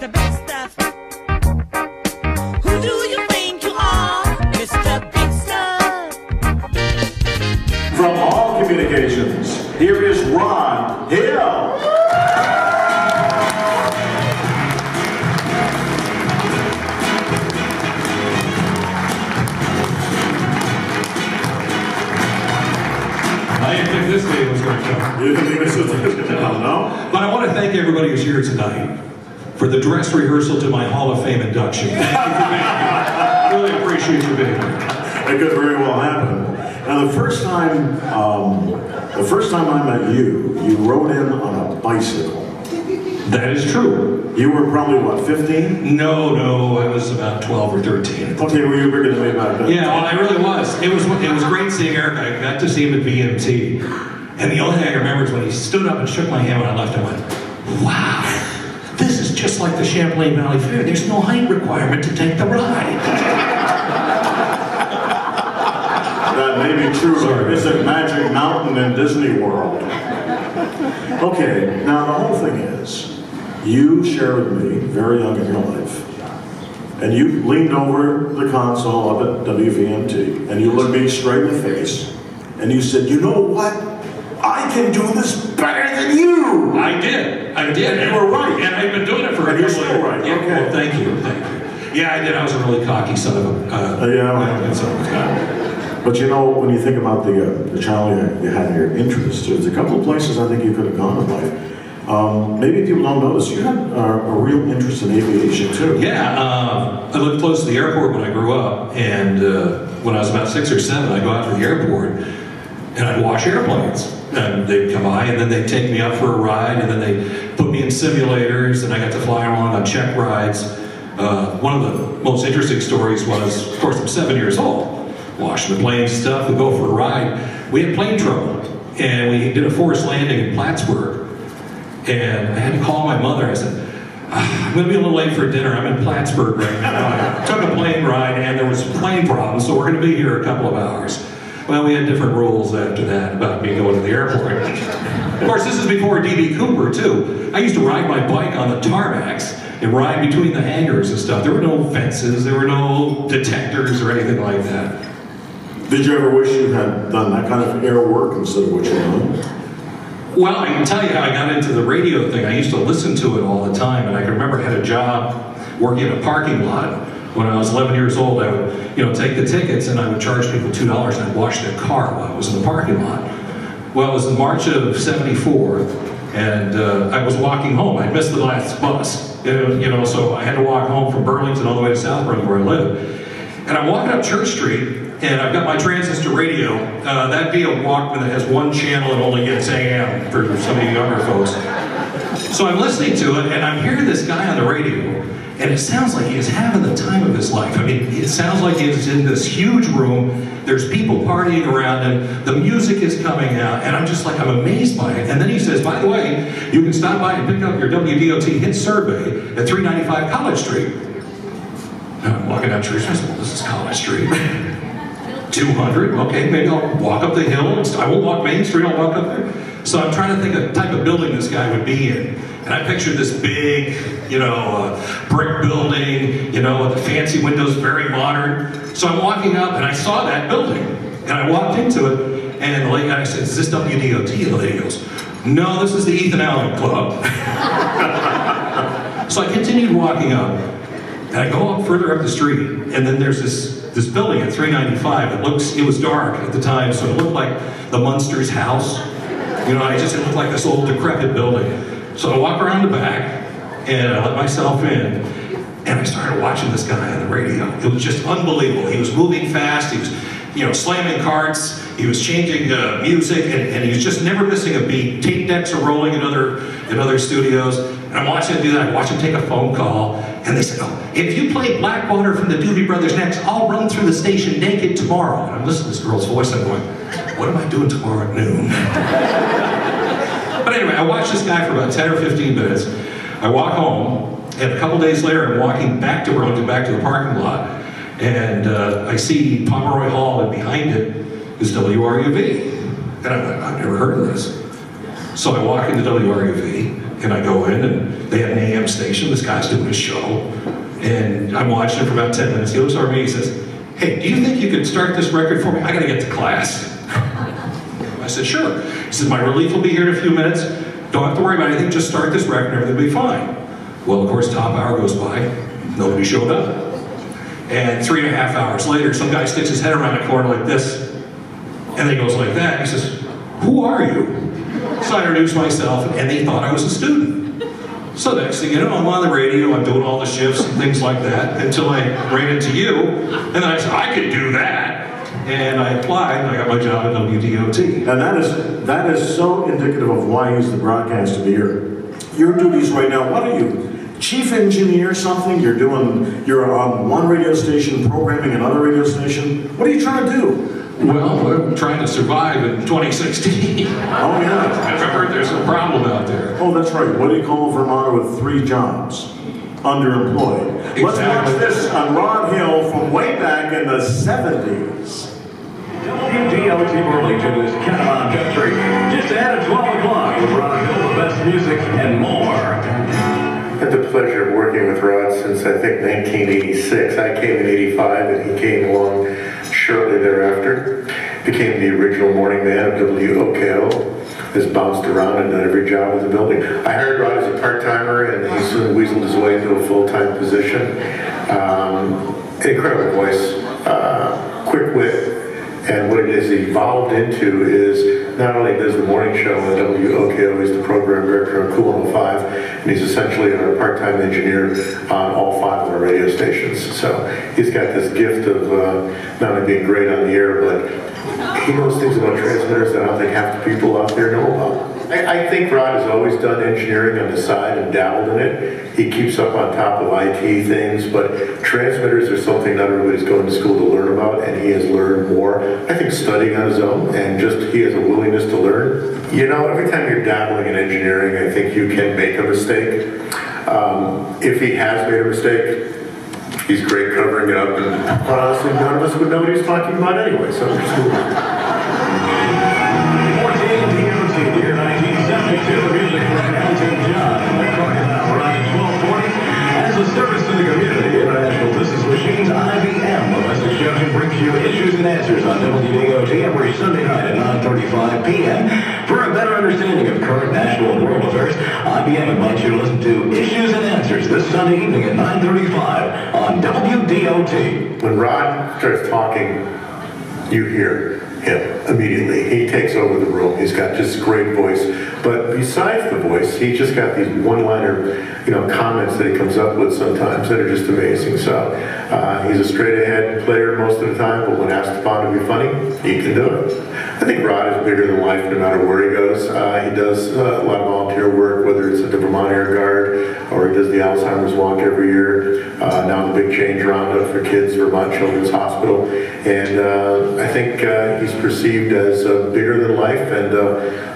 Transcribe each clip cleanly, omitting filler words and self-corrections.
the best stuff. Who do you think you are, Mr. Big Stuff? From All Communications, here is Ron Hill. I didn't think this day was going to come. You didn't think this was going to come, no? But I want to thank everybody who's here tonight for the dress rehearsal to my Hall of Fame induction. Thank you for being here. Really appreciate you being here. It could very well happen. Now, the first time I met you, you rode in on a bicycle. That is true. You were probably, what, 15? No, I was about 12 or 13. Okay, well, you were bigger than me back then. Yeah, well, I really was. It was great seeing Eric. I got to see him at VMT. And the only thing I remember is when he stood up and shook my hand when I left, I went, wow, this is just like the Champlain Valley Fair. There's no height requirement to take the ride. That may be true, but visit Magic Mountain in Disney World. Okay, now the whole thing is, you shared with me, very young in your life, and you leaned over the console up at WVMT, and you looked me straight in the face, and you said, you know what? I can do this better than you! I did. And you were right. And I've been doing it for a And you're still right. Yeah, Okay. well, thank you. Yeah, I did. I was a really cocky son of a... But you know, when you think about the channel you had in your interest, there's a couple of places I think you could have gone in life. Maybe people don't notice, you had a real interest in aviation too. Yeah, I lived close to the airport when I grew up, and when I was about 6 or 7, I'd go out to the airport and I'd wash airplanes. And they'd come by and then they'd take me out for a ride, and then they'd put me in simulators, and I got to fly around on check rides. One of the most interesting stories was, of course, I'm 7 years old. Washing the planes and stuff, we go for a ride. We had plane trouble, and we did a forced landing in Plattsburgh. And I had to call my mother. I said, I'm going to be a little late for dinner. I'm in Plattsburgh right now. I took a plane ride, and there was plane problems, so we're going to be here a couple of hours. Well, we had different rules after that about me going to the airport. Of course, this is before D.B. Cooper, too. I used to ride my bike on the tarmacs and ride between the hangars and stuff. There were no fences, there were no detectors or anything like that. Did you ever wish you had done that kind of air work instead of what you're doing? Well, I can tell you how I got into the radio thing. I used to listen to it all the time, and I can remember I had a job working in a parking lot. When I was 11 years old, I would, take the tickets and I would charge people $2 and I'd wash their car while I was in the parking lot. Well, it was in March of '74, and I was walking home. I missed the last bus, so I had to walk home from Burlington all the way to Southborough where I live. And I'm walking up Church Street, and I've got my transistor radio. That'd be a Walkman that has one channel and only gets AM for some of you younger folks. So I'm listening to it, and I'm hearing this guy on the radio, and it sounds like he is having the time of his life. I mean, it sounds like he's in this huge room, there's people partying around him, the music is coming out, and I'm amazed by it. And then he says, by the way, you can stop by and pick up your WDOT hit survey at 395 College Street. And I'm walking down Church Street, I said, well, this is College Street. 200, okay, maybe I'll walk up the hill. I won't walk Main Street, I'll walk up there. So I'm trying to think of the type of building this guy would be in. And I pictured this big, brick building, with the fancy windows, very modern. So I'm walking up and I saw that building. And I walked into it, and the lady guy said, is this WDOT? The lady goes, no, this is the Ethan Allen Club. So I continued walking up, and I go up further up the street, and then there's this building at 395. It was dark at the time, so it looked like the Munsters house. It looked like this old decrepit building. So I walk around the back, and I let myself in, and I started watching this guy on the radio. It was just unbelievable. He was moving fast, he was, slamming carts, he was changing music, and he was just never missing a beat. Tape decks are rolling in other studios, and I'm watching him do that. I watch him take a phone call, and they said, oh, if you play Blackwater from the Doobie Brothers next, I'll run through the station naked tomorrow. And I'm listening to this girl's voice, and I'm going, what am I doing tomorrow at noon? But anyway, I watched this guy for about 10 or 15 minutes. I walk home, and a couple days later, I'm walking back to Burlington, back to the parking lot, and I see Pomeroy Hall, and behind it is WRUV. And I'm like, I've never heard of this. So I walk into WRUV, And I go in, and they have an AM station. This guy's doing a show. And I'm watching it for about 10 minutes. He looks over at me, he says, "Hey, do you think you could start this record for me? I gotta get to class." I said, "Sure." He says, "My relief will be here in a few minutes. Don't have to worry about anything, just start this record and everything will be fine." Well, of course, top hour goes by, nobody showed up. And 3.5 hours later, some guy sticks his head around a corner like this, and then he goes like that, and he says, "Who are you?" So I introduced myself, and they thought I was a student. So next thing you know, I'm on the radio, I'm doing all the shifts and things like that, until I ran into you, and then I said, "I could do that." And I applied, and I got my job at WDOT. And that is so indicative of why he's the broadcaster of the year. Your duties right now, what are you? Chief engineer something? You're on one radio station programming another radio station? What are you trying to do? Well, we're trying to survive in 2016. Oh yeah. I've heard there's a problem out there. Oh, that's right. What do you call a Vermonter with 3 jobs? Underemployed. Exactly. Let's watch this on Rod Hill from way back in the 70s. WDOT Burlington is Count on Country. Just ahead of 12 o'clock with Rod Hill, the best music and more. I've had the pleasure of working with Rod since I think 1986. I came in 85 and he came along shortly thereafter. Became the original morning man of WOKO. Has bounced around and done every job in the building. I hired Rod as a part-timer and he soon weaseled his way into a full-time position. Incredible voice, quick wit. And what it has evolved into is not only does the morning show on WOKO, he's the program director on Cool 105, and he's essentially our part-time engineer on all 5 of our radio stations. So he's got this gift of not only being great on the air, but he knows things about transmitters that I don't think half the people out there know about. I think Rod has always done engineering on the side and dabbled in it. He keeps up on top of IT things, but transmitters are something not everybody's going to school to learn about, and he has learned more, I think, studying on his own, and just he has a willingness to learn. You know, every time you're dabbling in engineering, I think you can make a mistake. If he has made a mistake, he's great covering it up, and honestly, none of us would know what he's talking about anyway, so just move on. 14 year 1972, music from Elton John. The Crocodile Ride 1240. As a service to the community, International Business Machines IBM, a message junction brings you issues and answers on WDOT every Sunday night at 9:35 p.m. For a better understanding of current national and world affairs, IBM invites you to listen to Issues and Answers this Sunday evening at 9:35 on WDOT. When Rod starts talking, you hear him immediately. He takes over the room. He's got just a great voice. But besides the voice, he's just got these one-liner, comments that he comes up with sometimes that are just amazing. So he's a straight-ahead player most of the time, but when asked upon to be funny, he can do it. I think Rod is bigger than life no matter where he goes. He does a lot of volunteer work, whether it's at the Vermont Air Guard or he does the Alzheimer's Walk every year. Now the Big Change Roundup for Kids, Vermont Children's Hospital. And I think he's perceived as bigger than life and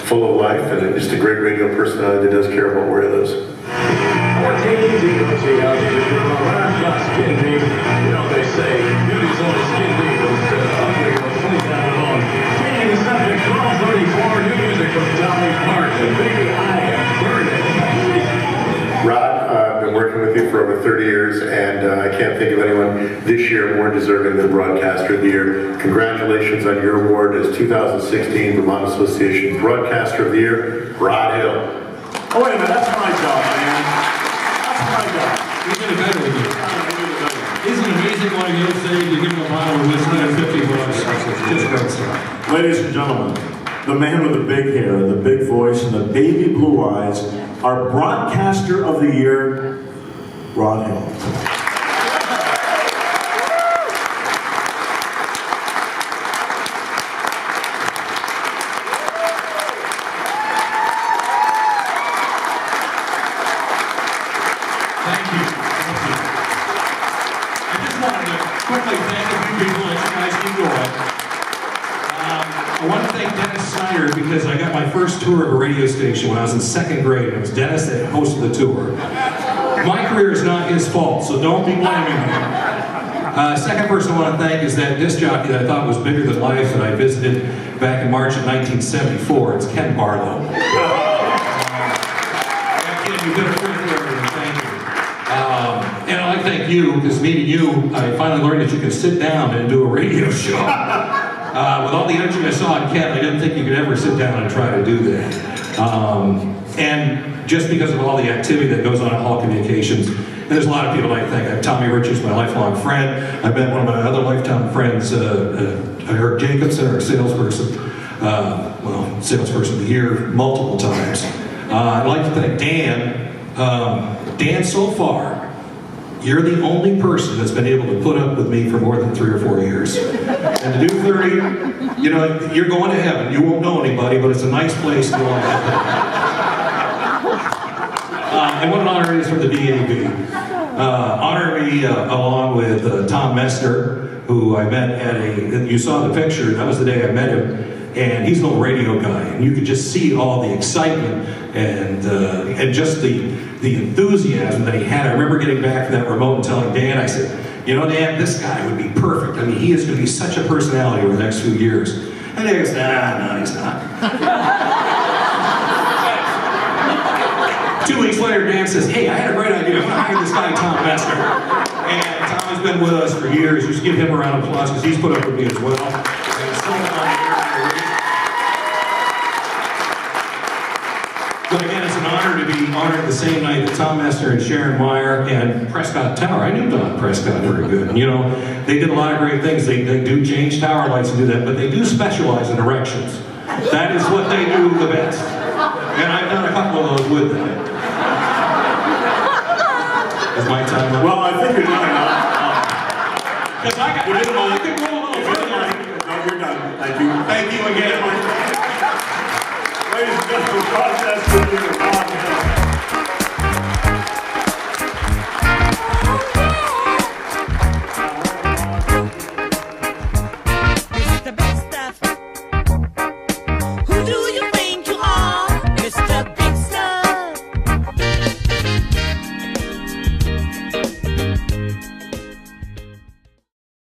full of life and just a great radio personality that does care about where he lives. 14 DOT out here to skin deep. They say beauty's only skin deep. Ugly or funny down alone. Changing the subject, 1234, new music from Dolly Parton. Baby, I am burning. Rod, I've been working with you for over 30 years, and I can't think of anyone this year more deserving than Broadcaster of the Year. Congratulations on your award as 2016 Vermont Association of Broadcaster of the Year, Rod Hill. Oh, wait a minute, that's my job, man. That's my job. He's gonna better with you. Isn't it amazing what he'll say? You give him a bottle of whiskey and 50 bucks. Just great stuff. Ladies and gentlemen, the man with the big hair, the big voice, and the baby blue eyes, our Broadcaster of the Year, Rod Hill. Thank you. I just wanted to quickly thank a few people as you guys keep going. I want to thank Dennis Snyder because I got my first tour of a radio station when I was in 2nd grade. It was Dennis that hosted the tour. My career is not his fault, so don't be blaming me. Second person I want to thank is that disc jockey that I thought was bigger than life that I visited back in March of 1974. It's Ken Barlow. you've been a friend forever, and thank you. And I thank you, because meeting you, I finally learned that you can sit down and do a radio show. With all the energy I saw in Ken, I didn't think you could ever sit down and try to do that. And just because of all the activity that goes on at Hall Communications, and there's a lot of people I thank. I have Tommy Richards, my lifelong friend. I met one of my other lifetime friends, Eric Jacobson, our salesperson. Salesperson of the year multiple times. I'd like to thank Dan. Dan, so far, you're the only person that's been able to put up with me for more than 3 or 4 years. And to do 30, you know, you're going to heaven. You won't know anybody, but it's a nice place to go on heaven. And what an honor it is for the VAB. Honor me along with Tom Mester, who I met at you saw the picture, that was the day I met him. And he's an old radio guy, and you could just see all the excitement and just the enthusiasm that he had. I remember getting back from that remote and telling Dan, I said, you know, Dan, this guy would be perfect. I mean, he is going to be such a personality over the next few years. And he goes, no, he's not. 2 weeks later, Dan says, hey, I had a great idea. I'm going to hire this guy, Tom Mester. And Tom has been with us for years. You should give him a round of applause, because he's put up with me as well. And so but again, it's an honor to be honored the same night that Tom Mester and Sharon Meyer and Prescott Tower. I knew Don Prescott very good. And, you know, they did a lot of great things. They do change tower lights and do that, but they do specialize in erections. That is what they do the best. And I've done a couple of those with them. Is my time up? Well, I think you're done now. Because I can roll a little further. No, you're done. Thank you. Thank you again. Ladies and gentlemen, broadcast